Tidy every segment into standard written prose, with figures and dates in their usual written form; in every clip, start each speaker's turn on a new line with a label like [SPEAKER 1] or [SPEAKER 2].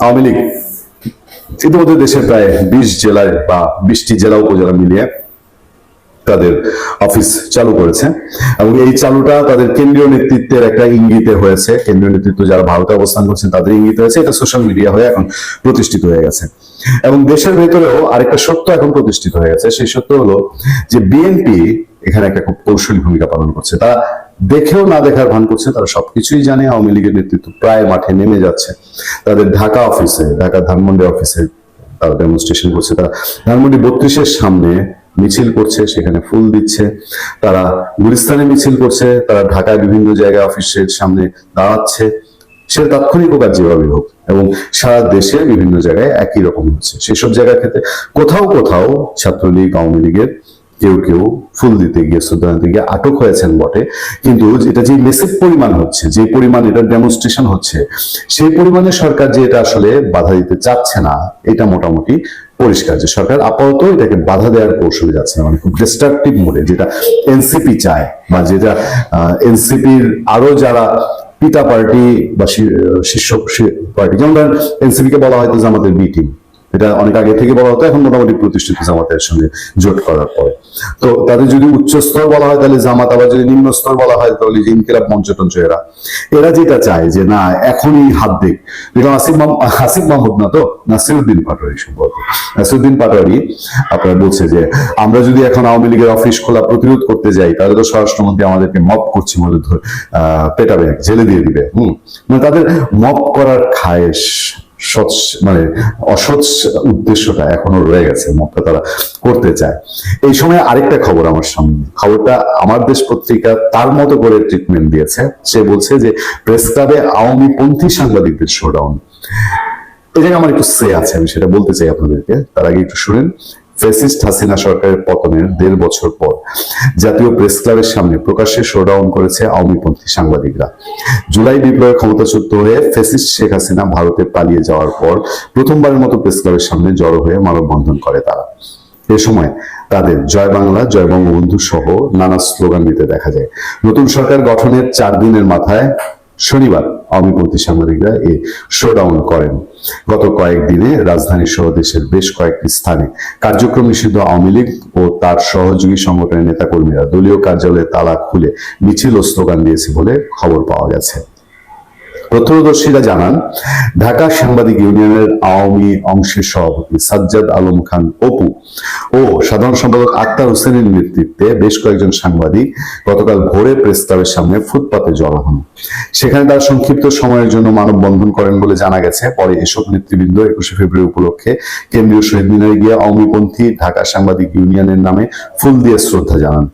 [SPEAKER 1] আওয়ামী লীগ ইতিমধ্যে দেশের প্রায় 20 জেলায় বা 20টি জেলা উপজেলা মিলিয়ে তাদের অফিস চালু করেছে এবং এই চালুটা তাদের কেন্দ্রীয় নেতৃত্বের একটা ইঙ্গিতে হয়েছে। কেন্দ্রীয় নেতৃত্ব যারা ভারতে অবস্থান করছেন তাদের ইঙ্গিত হয়েছে, এটা সোশ্যাল মিডিয়া হয়ে এখন প্রতিষ্ঠিত হয়ে গেছে। এবং দেশের ভেতরেও আরেকটা সত্য এখন প্রতিষ্ঠিত হয়ে গেছে, সেই সত্য হলো যে বিএনপি এখানে একটা খুব কৌশলী ভূমিকা পালন করছে। তারা দেখেও না দেখার ভান করছে, তারা সবকিছুই জানে। আওয়ামী লীগের নেতৃত্ব প্রায় মাঠে নেমে যাচ্ছে, তাদের ঢাকা অফিসে, ঢাকা ধানমন্ডি অফিসে তারা ডেমনস্ট্রেশন করছে, তারা ধানমন্ডি 32-এর সামনে মিছিল করছে, সেখানে ফুল দিচ্ছে, তারা গুলিস্তানে মিছিল করছে, তারা ঢাকায় বিভিন্ন জায়গায় অফিসের সামনে দাঁড়াচ্ছে। সে তাৎক্ষণিক হোক আর যেভাবে হোক, এবং সারা দেশে বিভিন্ন জায়গায় একই রকম হচ্ছে। সেসব জায়গার ক্ষেত্রে কোথাও কোথাও ছাত্রলীগ, আওয়ামী লীগের কেউ কেউ ফুল দিতে গিয়ে, শ্রদ্ধা দিতে গিয়ে আটক হয়েছেন বটে, কিন্তু এটা যে মেসিভ পরিমাণ হচ্ছে, যে পরিমাণ এটা ডেমনস্ট্রেশন হচ্ছে, সেই পরিমাণে সরকার যে এটা আসলে বাধা দিতে চাচ্ছে না, এটা মোটামুটি পরিষ্কার যে সরকার আপাতত এটাকে বাধা দেওয়ার কৌশলে যাচ্ছে, মানে খুব ডিস্ট্রাকটিভ মোডে, যেটা এনসিপি চায় বা যেটা এনসিপির আরো যারা পিতা পার্টি বা শীর্ষ পার্টি, যেমন ধরেন এনসিপি কে বলা হয়তো জামাতের বি টিম, এটা অনেক আগে থেকে বলা হতো, এখন মোটামুটি প্রতিষ্ঠিত জামাতের সঙ্গে জোট করার পরে। তো তাদের যদি উচ্চ স্তর বলা হয় তাহলে জামাত, আবার যদি নিম্ন স্তর বলা হয় তাহলে ইনকিলাব মঞ্চ টঞ্চ, এরা যেটা চায় যে না এখনই হাত দিক। আসিফ মাহমুদ না তো নাসিরউদ্দিন পাটোয়ারি, সম্ভবত নাসিরউদ্দিন পাটোয়ারি আপনারা বলছে যে আমরা যদি এখন আওয়ামী লীগের অফিস খোলা প্রতিরোধ করতে যাই তাহলে তো স্বরাষ্ট্রমন্ত্রী আমাদেরকে মব করছি বলে পেটাবে, জেলে দিয়ে দিবে। মানে তাদের মব করার খায়েশ, মানে অসৎ উদ্দেশ্যটা এখনো রয়ে গেছে, মতটা তারা করতে চায়। এই সময় আরেকটা খবর আমার সামনে, খবরটা আমার দেশ পত্রিকা তার মতো করে ট্রিটমেন্ট দিয়েছে। সে বলছে যে প্রেস ক্লাবে আওয়ামী পন্থী সাংবাদিকদের শোডাউন। এই জায়গায় আমার একটু সে আছে, আমি সেটা বলতে চাই আপনাদেরকে। তার আগে একটু শুনেন। ফ্যাসিস্ট হাসিনা সরকারের পতনের 1.5 বছর পর জাতীয় প্রেস ক্লাবের সামনে প্রকাশ্যে শোডাউন করেছে আওয়ামীপন্থী সাংবাদিকরা। জুলাই বিপ্লবে ক্ষমতাচ্যুত হয়ে ফ্যাসিস্ট শেখ হাসিনা ভারতে পালিয়ে যাওয়ার পর প্রথমবারের মতো প্রেস ক্লাবের সামনে জড়ো হয়ে মানববন্ধন করে তারা। এ সময় তাদের জয় বাংলা, জয় বঙ্গবন্ধু সহ নানা স্লোগান দিতে দেখা যায়। নতুন সরকার গঠনের 4 দিনের মাথায় শনিবার আওয়ামীপন্থী সাংবাদিকরা এই শোডাউন করেন। গত কয়েকদিনে রাজধানী সহ দেশের বেশ কয়েকটি স্থানে কার্যক্রম নিষিদ্ধ আওয়ামী লীগ ও তার সহযোগী সংগঠনের নেতাকর্মীরা দলীয় কার্যালয়ে তালা খুলে মিছিল ও স্লোগান দিয়েছে বলে খবর পাওয়া গেছে। প্রত্যক্ষদর্শীরা জানান, ঢাকা সাংবাদিক ইউনিয়নের আওয়ামী অংশের সভাপতি সাজ্জাদ আলম খান অপু ও সাধারণ সম্পাদক আক্তার হোসেনের নেতৃত্বে বেশ কয়েকজন সাংবাদিক গতকাল ভোরে প্রেস ক্লাবের সামনে ফুটপাতে জড়ো হন। সেখানে তারা সংক্ষিপ্ত সময়ের জন্য মানববন্ধন করেন বলে জানা গেছে। পরে এসব নেতৃবৃন্দ 21শে ফেব্রুয়ারি উপলক্ষে কেন্দ্রীয় শহীদ মিনারে গিয়ে আওয়ামীপন্থী ঢাকা সাংবাদিক ইউনিয়নের নামে ফুল দিয়ে শ্রদ্ধা জানান।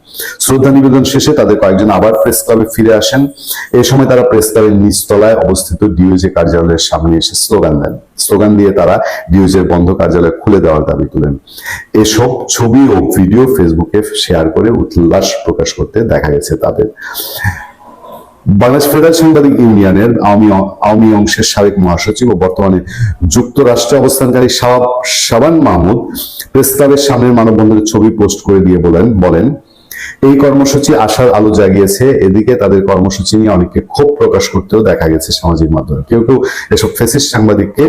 [SPEAKER 1] শ্রদ্ধা নিবেদন শেষে তাদের কয়েকজন আবার প্রেস ক্লাবে ফিরে আসেন। এই সময় তারা প্রেস ক্লাবের নিচতলায় অবস্থিত ডিওজে কার্যালয়ের সামনে এসে স্লোগান দেন। স্লোগান দিয়ে তারা ডিওজের বন্ধ কার্যালয় খুলে দেওয়ার দাবি তোলেন। এসব ছবি ও ভিডিও ফেসবুকে শেয়ার করে উল্লাস প্রকাশ করতে দেখা গেছে তাদের। বাংলাদেশ ফেডারেল সাংবাদিক ইউনিয়নের আওয়ামী অংশের সাবেক মহাসচিব ও বর্তমানে যুক্তরাষ্ট্রে অবস্থানকারী শাবান মাহমুদ প্রেস ক্লাবের সামনের মানববন্ধনের ছবি পোস্ট করে দিয়ে বলেন, এই কর্মসূচি আশার আলো জাগিয়েছে। এদিকে তাদের কর্মসূচি নিয়ে অনেককে ক্ষোভ প্রকাশ করতেও দেখা গেছে সামাজিক মাধ্যমে। কেউ কেউ এসব ফ্যাসিস্ট সাংবাদিককে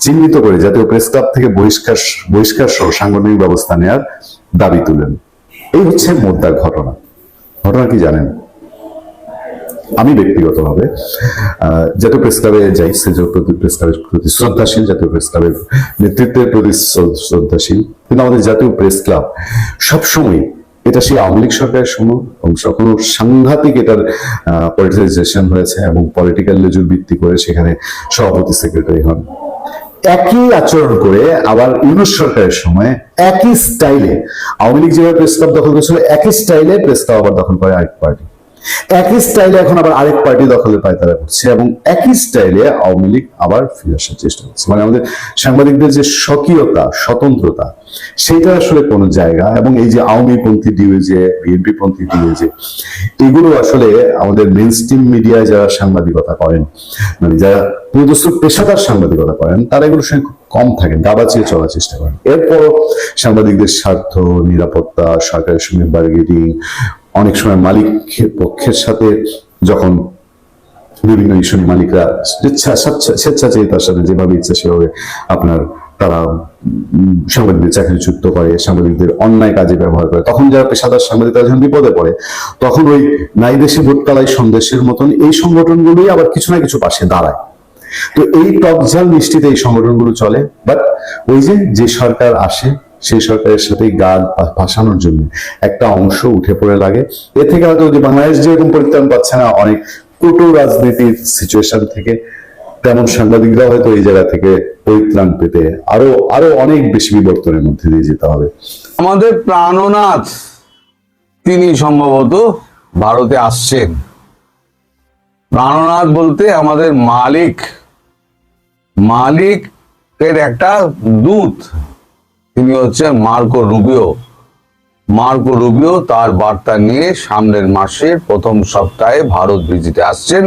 [SPEAKER 1] চিহ্নিত করে জাতীয় প্রেস ক্লাব থেকে বহিষ্কার সহ সাংগঠনিক ব্যবস্থা নেওয়ার দাবি তুলেন। এই হচ্ছে মোদ্দার ঘটনা। ঘটনা কি জানেন? আমি ব্যক্তিগতভাবে জাতীয় প্রেস ক্লাবে যাই, প্রেস ক্লাবের প্রতি শ্রদ্ধাশীল, জাতীয় প্রেস ক্লাবের নেতৃত্বের প্রতি শ্রদ্ধাশীল, কিন্তু আমাদের জাতীয় প্রেস ক্লাব সবসময়, এটা সেই আওয়ামী লীগ সরকারের সময় কোনো সাংঘাতিক এটার পলিটিসাইজেশন হয়েছে এবং পলিটিক্যাল লেজুর ভিত্তি করে সেখানে সভাপতি সেক্রেটারি হন। একই আচরণ করে আবার ইউনূস সরকারের সময় একই স্টাইলে আওয়ামী লীগ যেভাবে প্রেস ক্লাব দখল করেছিল, একই স্টাইলে প্রেস ক্লাব আবার দখল করে আরেক পার্টি। একই স্টাইলে এখন আবার আরেক পার্টি দখলের পায়তারা করছে এবং একই স্টাইলে আওয়ামী লীগ আবার ফিরে আসার চেষ্টা করছে। মানে আমাদের সাংবাদিকদের যে স্বকীয়তা, স্বতন্ত্রতা, সেটা আসলে কোনো জায়গা, এবং এই যে আওয়ামী পন্থী ডিওজে, বিএনপি পন্থী ডিওজে, এগুলো আসলে আমাদের মেইন স্ট্রিম মিডিয়ায় যারা সাংবাদিকতা করেন, মানে যারা পুরোদস্তুর পেশাদার সাংবাদিকতা করেন, তারা এগুলোর সঙ্গে খুব কম থাকেন, দাবাচিয়ে চলার চেষ্টা করেন। এরপরও সাংবাদিকদের স্বার্থ, নিরাপত্তা, সরকারের সঙ্গে বার্গেনিং, অনেক সময় মালিকের পক্ষের সাথে যখন বিভিন্ন ইস্যুর মালিকরা স্বেচ্ছাচারিতার সাথে যেভাবে ইচ্ছা সেভাবে আপনার তারা সাংবাদিকদের চাকরিচ্যুত করে, সাংবাদিকদের অন্যায় কাজে ব্যবহার করে, তখন যারা পেশাদার সাংবাদিকরা যখন বিপদে পড়ে তখন ওই নাই দেশে ভোটকালাই সন্দেশের মতন এই সংগঠনগুলোই আবার কিছু না কিছু পাশে দাঁড়ায়। তো এই টকঝাল মিষ্টিতে এই সংগঠনগুলো চলে। বাট ওই যে সরকার আসে সেই সরকারের সাথে গা ভাসানোর জন্য একটা অংশ উঠে পড়ে লাগে। এ থেকে হয়তো যে বাংলাদেশ যেরকম পরিত্রাণ পাচ্ছে না অনেক কটু রাজনীতির সিচুয়েশন থেকে, তেমন সাংবাদিকরা হয়তো এই জায়গা থেকে পরিত্রাণ পেতে আরো আরো অনেক বেশি বিবর্তনের মধ্যে দিয়ে যেতে হবে।
[SPEAKER 2] আমাদের প্রাণনাথ তিনি সম্ভবত ভারতে আসছেন। প্রাণনাথ বলতে আমাদের মালিকের একটা দূত, তিনি হচ্ছে মার্কো রুবিও তার বার্তা নিয়ে সামনের মাসের প্রথম সপ্তাহে ভারত ভিজিটে আসছেন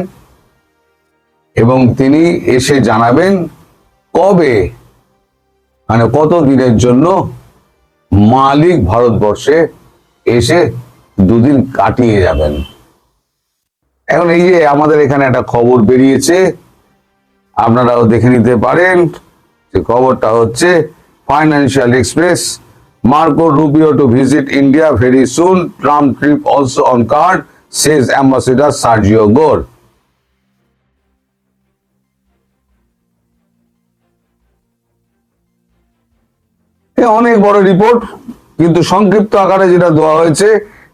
[SPEAKER 2] এবং তিনি এসে জানাবেন কবে, মানে কত দিনের জন্য মালিক ভারতবর্ষে এসে দুদিন কাটিয়ে যাবেন। এখন এই যে আমাদের এখানে একটা খবর বেরিয়েছে, আপনারাও দেখে নিতে পারেন। যে খবরটা হচ্ছে financial express, Marco Rubio to visit India very soon, Trump trip also on card, Sage ambassador Sergio গোর। অনেক বড় রিপোর্ট, কিন্তু সংক্ষিপ্ত আকারে যেটা দেওয়া হয়েছে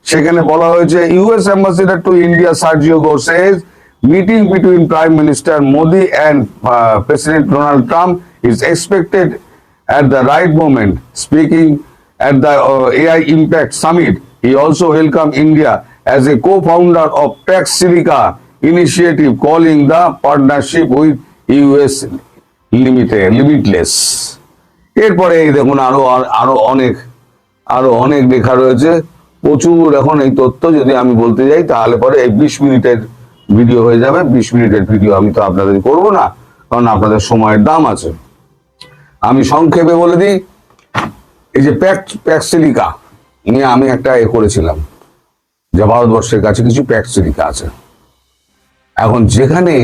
[SPEAKER 2] সেখানে বলা হয়েছে US ambassador to India Sergio গোর সেজ meeting between prime minister Modi and president Donald Trump is expected at the right moment. Speaking at the AI Impact Summit, he also welcomed India as a co-founder of Pax Silica initiative, calling the partnership with US limitless. এরপরে এই দেখুন আরো অনেক লেখা রয়েছে, প্রচুর। এখন এই তথ্য যদি আমি বলতে যাই তাহলে পরে এই 20 মিনিটের ভিডিও হয়ে যাবে। 20 মিনিটের ভিডিও আমি তো আপনাদের করব না, কারণ আপনাদের সময়ের দাম আছে। আমি সংক্ষেপে বলে দিই, এই যে প্যাক্স সিলিকা নিয়ে আমি একটা করেছিলাম, যে ভারতবর্ষের কাছে কিছু প্যাক্স সিলিকা আছে। এখন যেখানে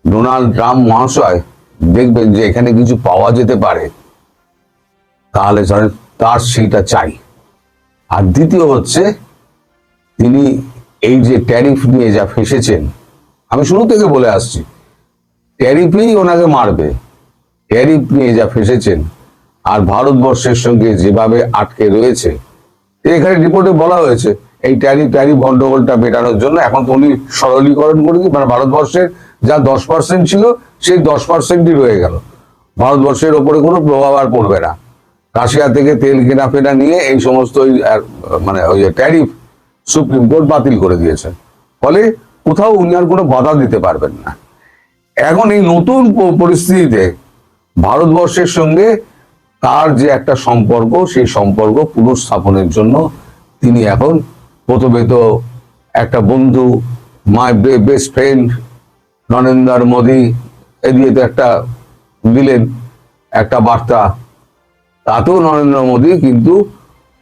[SPEAKER 2] ডোনাল্ড ট্রাম্প মহাশয় দেখবেন যে এখানে কিছু পাওয়া যেতে পারে, তাহলে তার সেইটা চাই। আর দ্বিতীয় হচ্ছে, তিনি এই যে ট্যারিফ নিয়ে যা ফেসেছেন, আমি শুরু থেকে বলে আসছি ট্যারিফই ওনাকে মারবে। ট্যারিফ নিয়ে যা ফেসেছেন আর ভারতবর্ষের সঙ্গে যেভাবে আটকে রয়েছে, এখানে রিপোর্টে বলা হয়েছে এই ট্যারিফ গন্ডগোলটা মেটানোর জন্য এখন তো উনি সরলীকরণ করে দিই, মানে ভারতবর্ষের যা 10% ছিল সেই 10%ই রয়ে গেল। ভারতবর্ষের ওপরে কোনো প্রভাব আর পড়বে না। রাশিয়া থেকে তেল কেনা ফেনা নিয়ে এই সমস্ত মানে ওই যে ট্যারিফ সুপ্রিম কোর্ট বাতিল করে দিয়েছে, ফলে কোথাও উনি আর কোনো বাধা দিতে পারবেন না। এখন এই নতুন পরিস্থিতিতে ভারতবর্ষের সঙ্গে তার যে একটা সম্পর্ক, সেই সম্পর্ক পুনঃস্থাপনের জন্য তিনি এখন প্রথমে তো একটা বন্ধু, my best friend Narendra Modi এদিকে তো একটা দিলেন একটা বার্তা, তাতেও নরেন্দ্র মোদী কিন্তু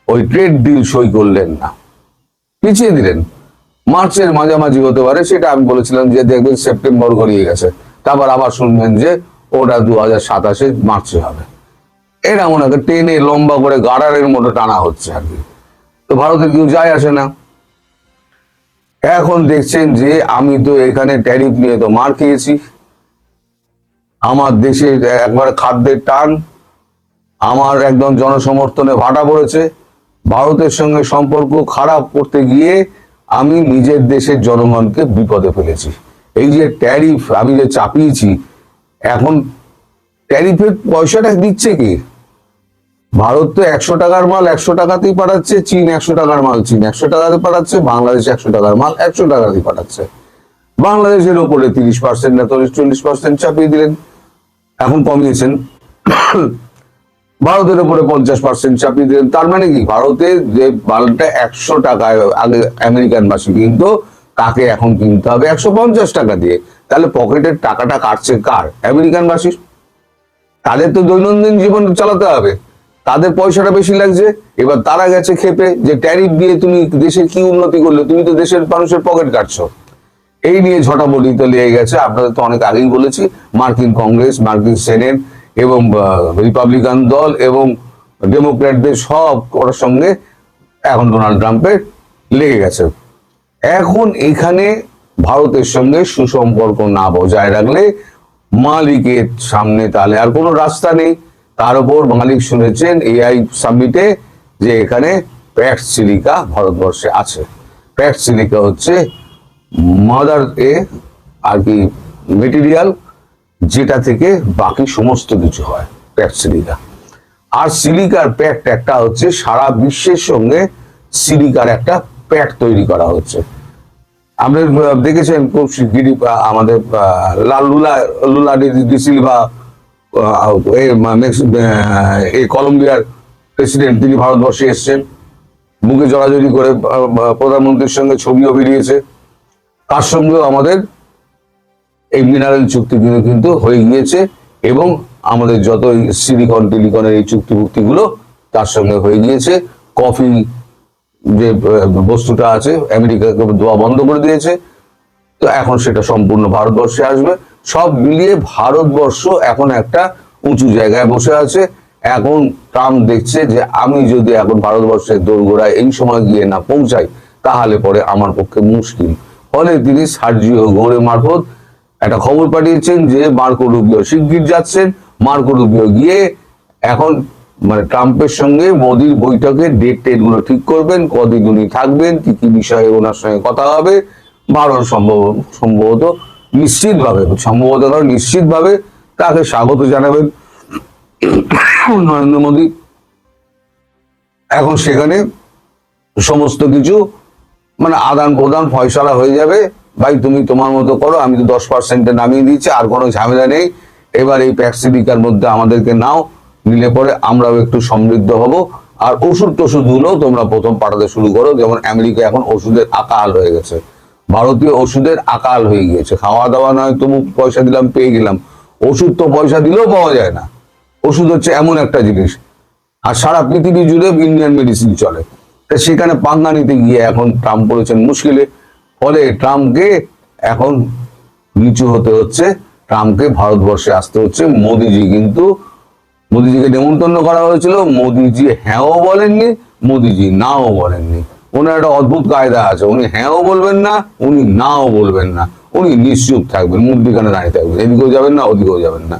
[SPEAKER 2] ওই ট্রেড ডিল সই করলেন না, পিছিয়ে দিলেন। মার্চের মাঝামাঝি হতে পারে, সেটা আমি বলেছিলাম যে দেখবেন সেপ্টেম্বর গড়িয়ে গেছে, তারপর আবার শুনবেন যে ওটা 2027 মার্চে হবে। এটা ওনাকে টেনে লম্বা করে গাড়ারের মতো টানা হচ্ছে আর কি। তো ভারতের কেউ যায় আসে না। এখন দেখছেন যে আমি তো এখানে ট্যারিফ নিয়ে তো মার খেয়েছি, আমার দেশে একবার খাদ্যের টান, আমার একদম জনসমর্থনে ভাটা পড়েছে। ভারতের সঙ্গে সম্পর্ক খারাপ করতে গিয়ে আমি নিজের দেশের জনগণকে বিপদে ফেলেছি। এই যে ট্যারিফ আমি যে চাপিয়েছি, এখন ট্যারিফের পয়সাটা দিচ্ছে কি? ভারত তো 100 টাকার মাল 100 টাকাতেই পাঠাচ্ছে, চীন 100 টাকার মাল চীন 100 টাকাতে পাঠাচ্ছে, বাংলাদেশ 100 টাকার মাল 100 টাকাতেই পাঠাচ্ছে। বাংলাদেশের ওপরে 30% না 40% চাপিয়ে দিলেন, এখন কমিয়েছেন। ভারতের উপরে 50% চাপিয়ে দিলেন। তার মানে কি, ভারতের যে মালটা 100 টাকায় আগে আমেরিকান বাসী কিন্তু, তাকে এখন কিনতে হবে 150 টাকা দিয়ে। তাহলে পকেটের টাকাটা কাটছে কার? আমেরিকান বাসীর। তাদের তো দৈনন্দিন জীবন চালাতে হবে, তাদের পয়সাটা বেশি লাগছে। এবার তারা গেছে খেপে যে ট্যারিফ দিয়ে তুমি দেশের কি উন্নতি করলে, তুমি তো দেশের মানুষের পকেট কাটছো। এই নিয়ে ঝটাপটিতে লেগে গেছে। আপনাদের তো অনেক আগেই বলেছি, মার্কিন কংগ্রেস, মার্কিন সেনেট এবং রিপাবলিকান দল এবং ডেমোক্র্যাটদের সব করার সঙ্গে এখন ডোনাল্ড ট্রাম্পের লেগে গেছে। এখন এখানে ভারতের সঙ্গে সুসম্পর্ক না বজায় রাখলে মালিকের সামনে তাহলে আর কোনো রাস্তা নেই। তার উপর মালিক শুনেছেন এআই সামিটে যে এখানে প্যাক্স সিলিকা ভারতবর্ষে আছে। প্যাক্স সিলিকা হচ্ছে মাদার আর কি মেটেরিয়াল, যেটা থেকে বাকি সমস্ত কিছু হয়, প্যাক্স সিলিকা। আর সিলিকার প্যাক্ট একটা হচ্ছে সারা বিশ্বের সঙ্গে সিলিকার একটা প্যাক্ট তৈরি করা হচ্ছে। আপনি দেখেছেন খুব শিগগিরই আমাদের লুলা ডি সিলভা, কলম্বিয়ার প্রেসিডেন্ট, তিনি ভারতবর্ষে এসছেন, বুকে জড়াজড়ি করে প্রধানমন্ত্রীর সঙ্গে ছবিও বেরিয়েছে। তার সঙ্গেও আমাদের এই মিনারেল চুক্তি কিন্তু হয়ে গিয়েছে এবং আমাদের যত সিলিকন টেলিকনের এই চুক্তিগুলো তার সঙ্গে হয়ে গিয়েছে। কফি যে বস্তুটা আছে আমেরিকাকে দেওয়া বন্ধ করে দিয়েছে, তো এখন সেটা সম্পূর্ণ ভারতবর্ষে আসবে। সব মিলিয়ে ভারতবর্ষ এখন একটা উঁচু জায়গায় বসে আছে। এখন ট্রাম্প দেখছে যে আমি যদি এখন ভারতবর্ষের দোরগোড়ায় এই সময় গিয়ে না পৌঁছাই তাহলে পরে আমার পক্ষে মুশকিল। ফলে তিনি সার্জিও গোরে মারফত একটা খবর পাঠিয়েছেন যে মার্কো রুবিও শিগগির যাচ্ছেন। মার্কো রুবিও গিয়ে এখন মানে ট্রাম্পের সঙ্গে মোদির বৈঠকের ডেট টেট গুলো ঠিক করবেন, কদিন উনি থাকবেন, কি কি বিষয়ে ওনার সঙ্গে কথা হবে। ভারত সম্ভবত নিশ্চিতভাবে তাকে স্বাগত জানাবেন নরেন্দ্র মোদী। এখন সেখানে সমস্ত কিছু মানে আদান প্রদান ফয়সালা হয়ে যাবে। ভাই তুমি তোমার মতো করো, আমি তো 10% নামিয়ে দিয়েছি, আর কোনো ঝামেলা নেই। এবার এই প্যাক্স সিলিকার মধ্যে আমাদেরকে নাও, নিলে পরে আমরাও একটু সমৃদ্ধ হব। আর ওষুধ টষুধগুলো তোমরা প্রথম পাঠাতে শুরু করো। যেমন আমেরিকা এখন ওষুধের আকাল হয়ে গেছে, ভারতীয় ওষুধের আকাল হয়ে গিয়েছে। খাওয়া দাওয়া নয় তবু পয়সা দিলাম পেয়ে গেলাম, ওষুধ তো পয়সা দিলেও পাওয়া যায় না। ওষুধ হচ্ছে এমন একটা জিনিস, আর সারা পৃথিবী জুড়ে ইন্ডিয়ান মেডিসিন চলে। সেখানে পাঙ্গা নিতে গিয়ে এখন ট্রাম্প পড়েছেন মুশকিলে। ফলে ট্রাম্পকে এখন নিচু হতে হচ্ছে, ট্রাম্পকে ভারতবর্ষে আসতে হচ্ছে। মোদিজিকে নেমন্তন্ন করা হয়েছিল, মোদিজি হ্যাঁও বলেননি, মোদিজি নাও বলেননি। ওনার একটা অদ্ভুত কায়দা আছে, উনি হ্যাঁও বলবেন না, উনি নাও বলবেন না, উনি নিশ্চুপ থাকবেন, মধ্যিখানে দাঁড়িয়ে থাকবেন, এদিকেও যাবেন না ওদিকেও যাবেন না।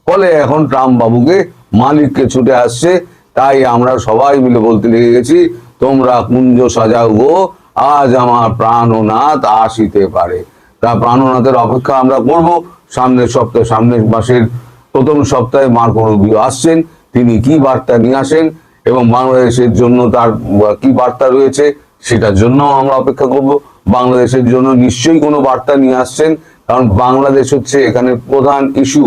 [SPEAKER 2] ফলে এখন ট্রাম্প বাবুকে মালিককে ছুটে আসছে। তাই আমরা সবাই মিলে বলতে লেগে গেছি, তোমরা কুঞ্জ সাজাও গো, আজ আমার প্রাণনাথ আসিতে পারে। তা প্রাণনাথের অপেক্ষা আমরা করব। সামনের মাসের প্রথম সপ্তাহে মার্কো রুবিও আসছেন, তিনি কি বার্তা নিয়ে আসেন এবং বাংলাদেশের জন্য তার কি বার্তা রয়েছে সেটার জন্য আমরা অপেক্ষা করব। বাংলাদেশের জন্য নিশ্চয়ই কোনো বার্তা নিয়ে আসছেন, কারণ বাংলাদেশ হচ্ছে এখানে প্রধান ইস্যু।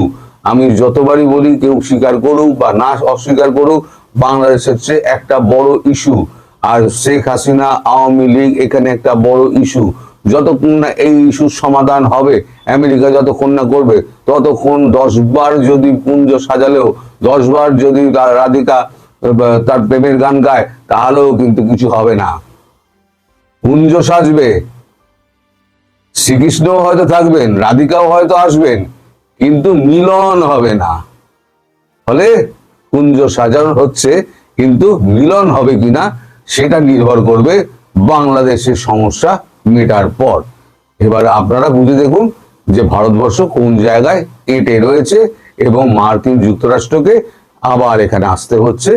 [SPEAKER 2] আমি যতবারই বলি, কেউ স্বীকার করুক বা না অস্বীকার করুক, বাংলাদেশ হচ্ছে একটা বড় ইস্যু। আর শেখ হাসিনা, আওয়ামী লীগ এখানে একটা বড় ইস্যু। যতক্ষণ না এই ইস্যুর সমাধান হবে, আমেরিকা যতক্ষণ না করবে, ততক্ষণ 10 বার যদি কুঞ্জ সাজালেও, 10 বার যদি রাধিকা তার প্রেমের গান গায়, তাহলেও কিন্তু কিছু হবে না। কুঞ্জ সাজবে, শ্রীকৃষ্ণ হয়তো থাকবেন, রাধিকাও হয়তো আসবেন, কিন্তু মিলন হবে না। ফলে কুঞ্জ সাজানো হচ্ছে, কিন্তু মিলন হবে কিনা সেটা নির্ভর করবে বাংলাদেশের সমস্যা মেটার পর। এবার আপনারা বুঝে দেখুন যে ভারতবর্ষ কোন জায়গায় এঁটে রয়েছে এবং মার্কিন যুক্তরাষ্ট্রকে আবার এখানে আসতে হচ্ছে।